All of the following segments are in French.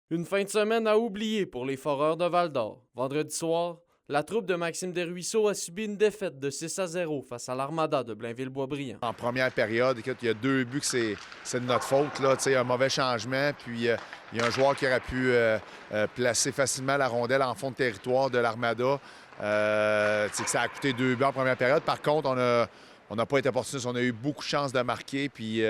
Une fin de semaine à oublier pour les Foreurs de Val-d'Or. Vendredi soir, la troupe de Maxime Desruisseaux a subi une défaite de 6-0 face à l'Armada de Blainville-Boisbriand. En première période, écoute, il y a 2 buts que c'est de notre faute. Là. Un mauvais changement, puis il y a un joueur qui aurait pu placer facilement la rondelle en fond de territoire de l'Armada. Que ça a coûté 2 buts en première période. Par contre, on n'a pas été opportuniste. On a eu beaucoup de chances de marquer, puis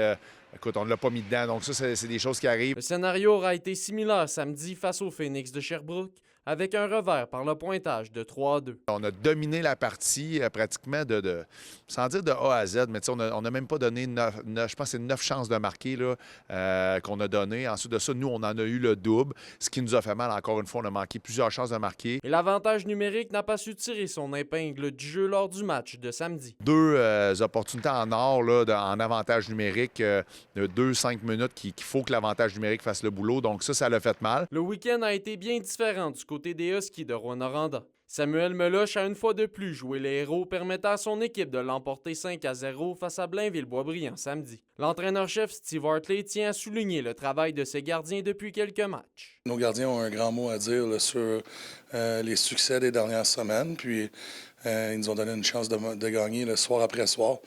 écoute, on ne l'a pas mis dedans. Donc ça, c'est des choses qui arrivent. Le scénario aura été similaire samedi face au Phoenix de Sherbrooke, avec un revers par le pointage de 3-2. On a dominé la partie pratiquement sans dire de A à Z, mais on n'a même pas donné je pense que c'est 9 chances de marquer qu'on a donné. Ensuite de ça, nous, on en a eu le double, ce qui nous a fait mal. Encore une fois, on a manqué plusieurs chances de marquer. Et l'avantage numérique n'a pas su tirer son épingle du jeu lors du match de samedi. 2 opportunités en or là, en avantage numérique, 2-5 minutes qu'il faut que l'avantage numérique fasse le boulot. Donc ça l'a fait mal. Le week-end a été bien différent du côté des Huskies de Rouyn-Noranda. Samuel Meloche a une fois de plus joué les héros, permettant à son équipe de l'emporter 5-0 face à Blainville-Boisbriand samedi. L'entraîneur-chef Steve Hartley tient à souligner le travail de ses gardiens depuis quelques matchs. Nos gardiens ont un grand mot à dire là, sur les succès des dernières semaines, puis ils nous ont donné une chance de gagner le soir après soir,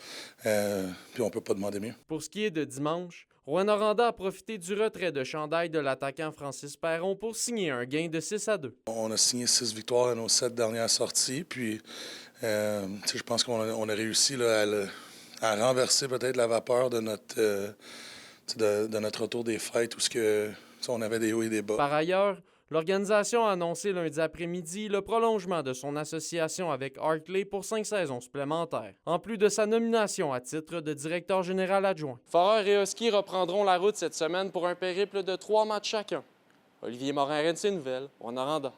puis on ne peut pas demander mieux. Pour ce qui est de dimanche, Rouyn-Noranda a profité du retrait de chandail de l'attaquant Francis Perron pour signer un gain de 6-2. On a signé 6 victoires à nos 7 dernières sorties, puis je pense qu'on a réussi là, à renverser peut-être la vapeur de notre retour des fêtes où on avait des hauts et des bas. Par ailleurs, l'organisation a annoncé lundi après-midi le prolongement de son association avec Hartley pour 5 saisons supplémentaires, en plus de sa nomination à titre de directeur général adjoint. Foreurs et Huskies reprendront la route cette semaine pour un périple de 3 matchs chacun. Olivier Morin, RNC Nouvelles, Rouyn-Noranda.